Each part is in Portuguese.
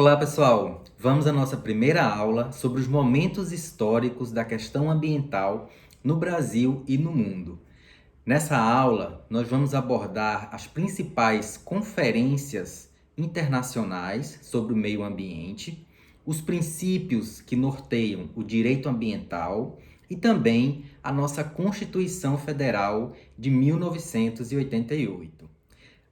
Olá, pessoal! Vamos à nossa primeira aula sobre os momentos históricos da questão ambiental no Brasil e no mundo. Nessa aula, nós vamos abordar as principais conferências internacionais sobre o meio ambiente, os princípios que norteiam o direito ambiental e também a nossa Constituição Federal de 1988.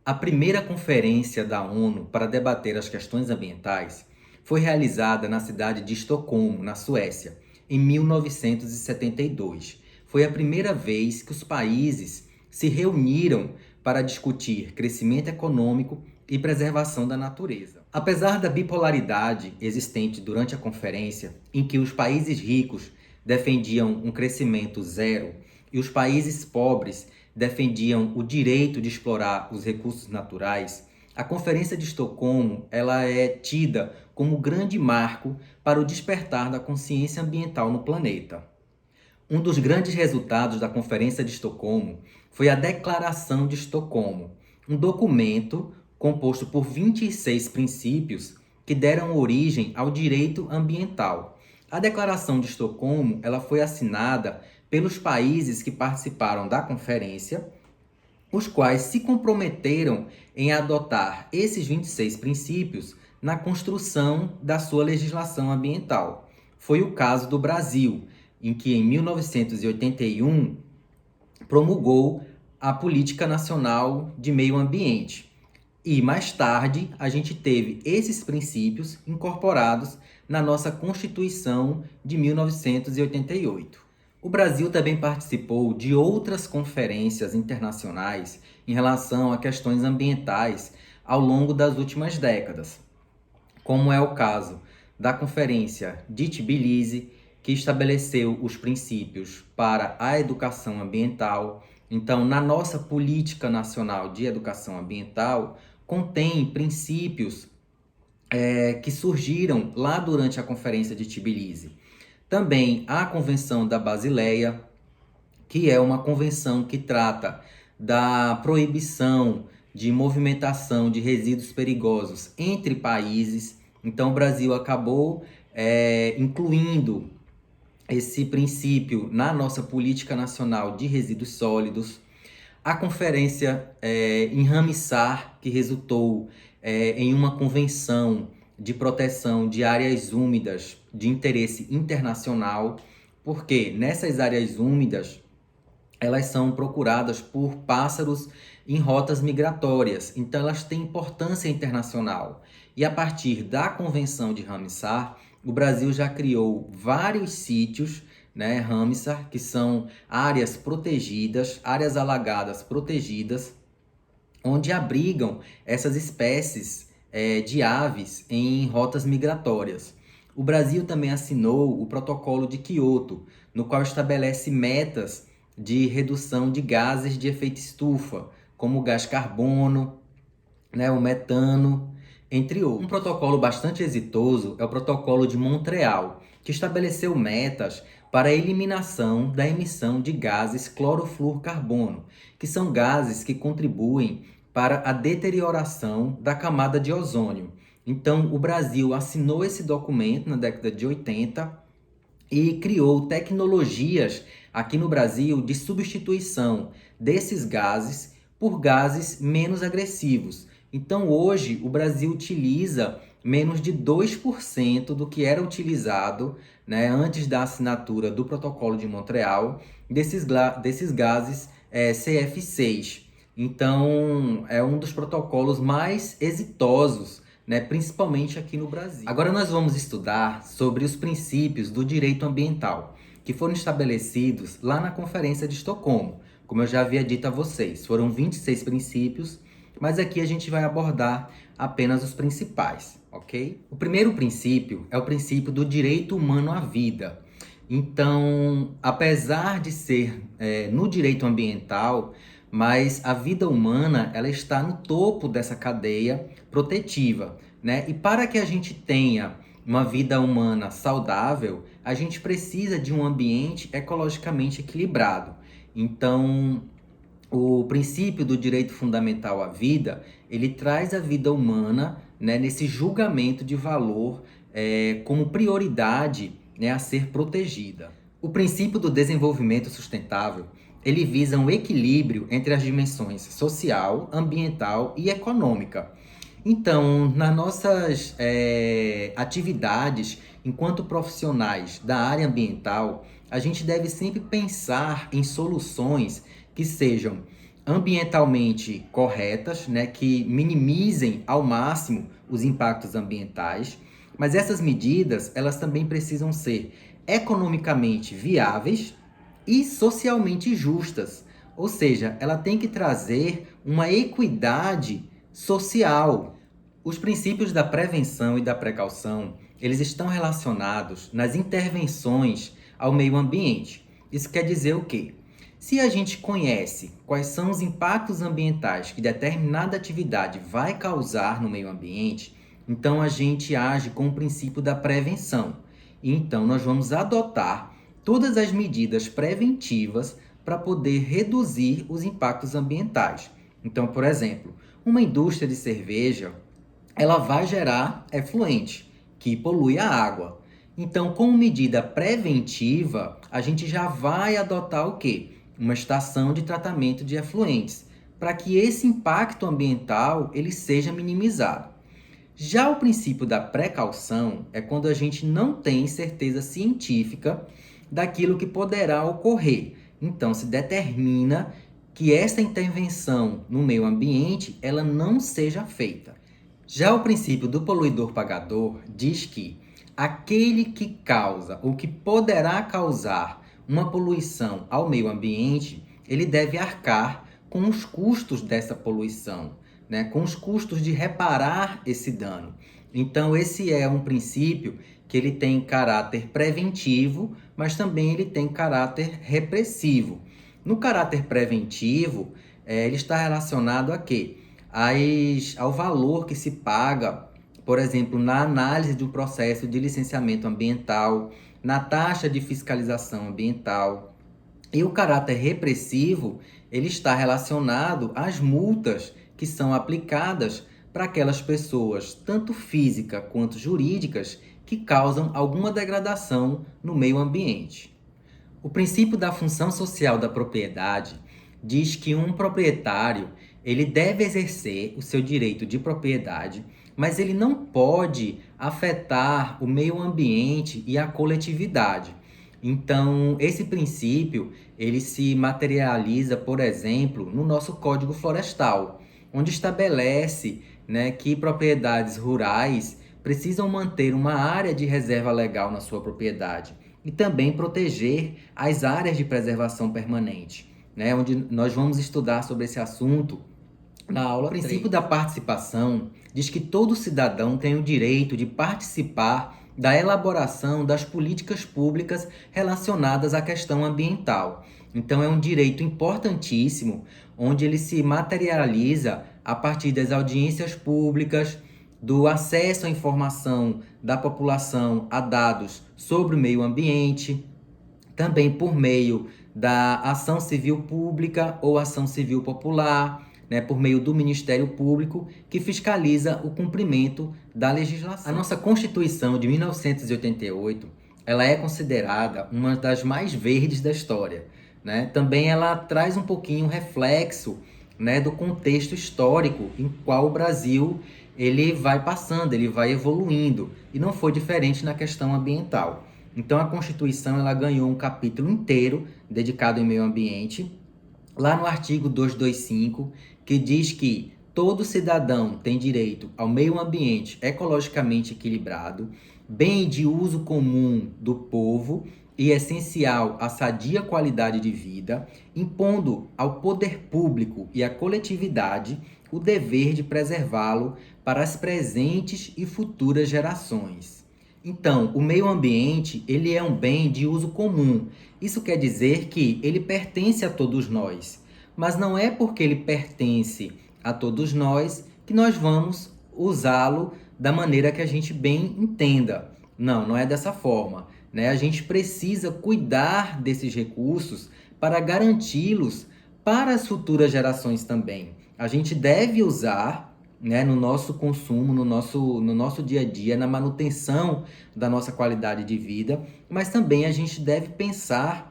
A primeira conferência da ONU para debater as questões ambientais foi realizada na cidade de Estocolmo, na Suécia, em 1972. Foi a primeira vez que os países se reuniram para discutir crescimento econômico e preservação da natureza. Apesar da bipolaridade existente durante a conferência, em que os países ricos defendiam um crescimento zero e os países pobres defendiam o direito de explorar os recursos naturais, a Conferência de Estocolmo ela é tida como grande marco para o despertar da consciência ambiental no planeta. Um dos grandes resultados da Conferência de Estocolmo foi a Declaração de Estocolmo, um documento composto por 26 princípios que deram origem ao direito ambiental. A Declaração de Estocolmo ela foi assinada pelos países que participaram da conferência, os quais se comprometeram em adotar esses 26 princípios na construção da sua legislação ambiental. Foi o caso do Brasil, em que em 1981 promulgou a Política Nacional de Meio Ambiente. E mais tarde a gente teve esses princípios incorporados na nossa Constituição de 1988. O Brasil também participou de outras conferências internacionais em relação a questões ambientais ao longo das últimas décadas, como é o caso da Conferência de Tbilisi, que estabeleceu os princípios para a educação ambiental. Então, na nossa Política Nacional de Educação Ambiental, contém princípios que surgiram lá durante a Conferência de Tbilisi. Também a Convenção da Basileia, que é uma convenção que trata da proibição de movimentação de resíduos perigosos entre países. Então, o Brasil acabou incluindo esse princípio na nossa Política Nacional de Resíduos Sólidos. A conferência em Ramsar, que resultou em uma convenção de proteção de áreas úmidas de interesse internacional, porque nessas áreas úmidas elas são procuradas por pássaros em rotas migratórias, então elas têm importância internacional. E a partir da Convenção de Ramsar, o Brasil já criou vários sítios, Ramsar, que são áreas protegidas, áreas alagadas protegidas, onde abrigam essas espécies de aves em rotas migratórias. O Brasil também assinou o Protocolo de Quioto, no qual estabelece metas de redução de gases de efeito estufa, como o gás carbono, o metano, entre outros. Um protocolo bastante exitoso é o Protocolo de Montreal, que estabeleceu metas para a eliminação da emissão de gases clorofluorcarbono, que são gases que contribuem para a deterioração da camada de ozônio. Então, o Brasil assinou esse documento na década de 80 e criou tecnologias aqui no Brasil de substituição desses gases por gases menos agressivos. Então, hoje, o Brasil utiliza menos de 2% do que era utilizado antes da assinatura do Protocolo de Montreal desses gases CF6. Então, é um dos protocolos mais exitosos, principalmente aqui no Brasil. Agora nós vamos estudar sobre os princípios do direito ambiental, que foram estabelecidos lá na Conferência de Estocolmo. Como eu já havia dito a vocês, foram 26 princípios, mas aqui a gente vai abordar apenas os principais, ok? O primeiro princípio é o princípio do direito humano à vida. Então, apesar de ser no direito ambiental, mas a vida humana ela está no topo dessa cadeia protetiva, E para que a gente tenha uma vida humana saudável, a gente precisa de um ambiente ecologicamente equilibrado. Então, o princípio do direito fundamental à vida, ele traz a vida humana né, nesse julgamento de valor como prioridade, né, a ser protegida. O princípio do desenvolvimento sustentável, ele visa um equilíbrio entre as dimensões social, ambiental e econômica. Então, nas nossas atividades, enquanto profissionais da área ambiental, a gente deve sempre pensar em soluções que sejam ambientalmente corretas, né, que minimizem ao máximo os impactos ambientais, mas essas medidas, elas também precisam ser economicamente viáveis e socialmente justas. Ou seja, ela tem que trazer uma equidade social. Os princípios da prevenção e da precaução, eles estão relacionados nas intervenções ao meio ambiente. Isso quer dizer o quê? Se a gente conhece quais são os impactos ambientais que determinada atividade vai causar no meio ambiente, então a gente age com o princípio da prevenção. E então nós vamos adotar todas as medidas preventivas para poder reduzir os impactos ambientais. Então, por exemplo, uma indústria de cerveja, ela vai gerar efluente, que polui a água. Então, como medida preventiva, a gente já vai adotar o quê? Uma estação de tratamento de efluentes, para que esse impacto ambiental ele seja minimizado. Já o princípio da precaução é quando a gente não tem certeza científica daquilo que poderá ocorrer. Então, se determina que essa intervenção no meio ambiente ela não seja feita. Já o princípio do poluidor pagador diz que aquele que causa ou que poderá causar uma poluição ao meio ambiente, ele deve arcar com os custos dessa poluição, né? Com os custos de reparar esse dano. Então, esse é um princípio que ele tem caráter preventivo, mas também ele tem caráter repressivo. No caráter preventivo, ele está relacionado a quê? Ao valor que se paga, por exemplo, na análise de um processo de licenciamento ambiental, na taxa de fiscalização ambiental. E o caráter repressivo, ele está relacionado às multas que são aplicadas para aquelas pessoas, tanto físicas quanto jurídicas, que causam alguma degradação no meio ambiente. O princípio da função social da propriedade diz que um proprietário ele deve exercer o seu direito de propriedade, mas ele não pode afetar o meio ambiente e a coletividade. Então, esse princípio ele se materializa, por exemplo, no nosso Código Florestal, onde estabelece, né, que propriedades rurais precisam manter uma área de reserva legal na sua propriedade e também proteger as áreas de preservação permanente, né, onde nós vamos estudar sobre esse assunto na aula 3. O princípio da participação diz que todo cidadão tem o direito de participar da elaboração das políticas públicas relacionadas à questão ambiental. Então é um direito importantíssimo, onde ele se materializa a partir das audiências públicas, do acesso à informação da população a dados sobre o meio ambiente, também por meio da ação civil pública ou ação civil popular, né, por meio do Ministério Público, que fiscaliza o cumprimento da legislação. A nossa Constituição de 1988, ela é considerada uma das mais verdes da história, né? Também ela traz um pouquinho reflexo, né, do contexto histórico em qual o Brasil ele vai passando, ele vai evoluindo, e não foi diferente na questão ambiental. Então a Constituição ela ganhou um capítulo inteiro dedicado ao meio ambiente, lá no artigo 225, que diz que todo cidadão tem direito ao meio ambiente ecologicamente equilibrado, bem de uso comum do povo e essencial à sadia qualidade de vida, impondo ao poder público e à coletividade o dever de preservá-lo para as presentes e futuras gerações. Então, o meio ambiente, ele é um bem de uso comum. Isso quer dizer que ele pertence a todos nós. Mas não é porque ele pertence a todos nós que nós vamos usá-lo da maneira que a gente bem entenda. Não, não é dessa forma, né? A gente precisa cuidar desses recursos para garanti-los para as futuras gerações também. A gente deve usar né, no nosso consumo, no nosso dia a dia, na manutenção da nossa qualidade de vida, mas também a gente deve pensar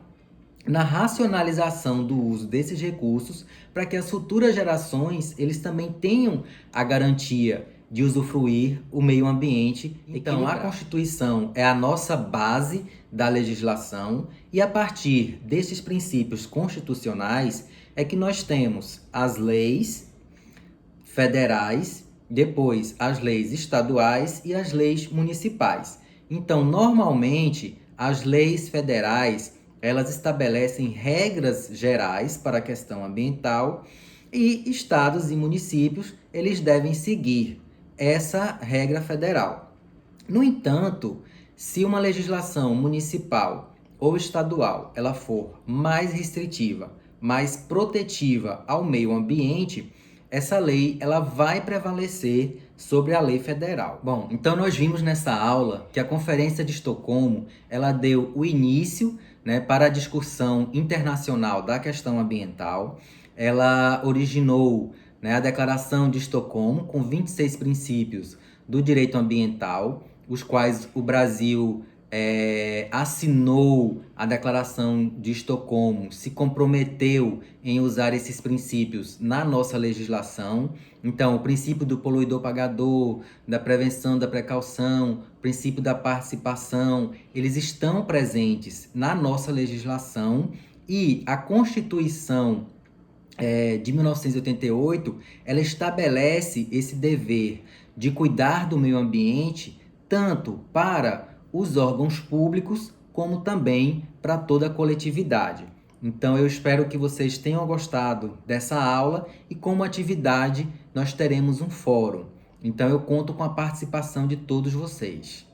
na racionalização do uso desses recursos para que as futuras gerações eles também tenham a garantia de usufruir o meio ambiente. Então, a Constituição é a nossa base da legislação e a partir desses princípios constitucionais é que nós temos as leis federais, depois as leis estaduais e as leis municipais. Então, normalmente, as leis federais, elas estabelecem regras gerais para a questão ambiental e estados e municípios, eles devem seguir essa regra federal. No entanto, se uma legislação municipal ou estadual ela for mais restritiva, mais protetiva ao meio ambiente, essa lei ela vai prevalecer sobre a lei federal. Bom, então nós vimos nessa aula que a Conferência de Estocolmo ela deu o início, né, para a discussão internacional da questão ambiental. Ela originou, né, a Declaração de Estocolmo com 26 princípios do direito ambiental, os quais o Brasil assinou a Declaração de Estocolmo, se comprometeu em usar esses princípios na nossa legislação. Então, o princípio do poluidor pagador, da prevenção, da precaução, o princípio da participação, eles estão presentes na nossa legislação e a Constituição de 1988, ela estabelece esse dever de cuidar do meio ambiente tanto para os órgãos públicos como também para toda a coletividade. Então eu espero que vocês tenham gostado dessa aula e como atividade nós teremos um fórum. Então eu conto com a participação de todos vocês.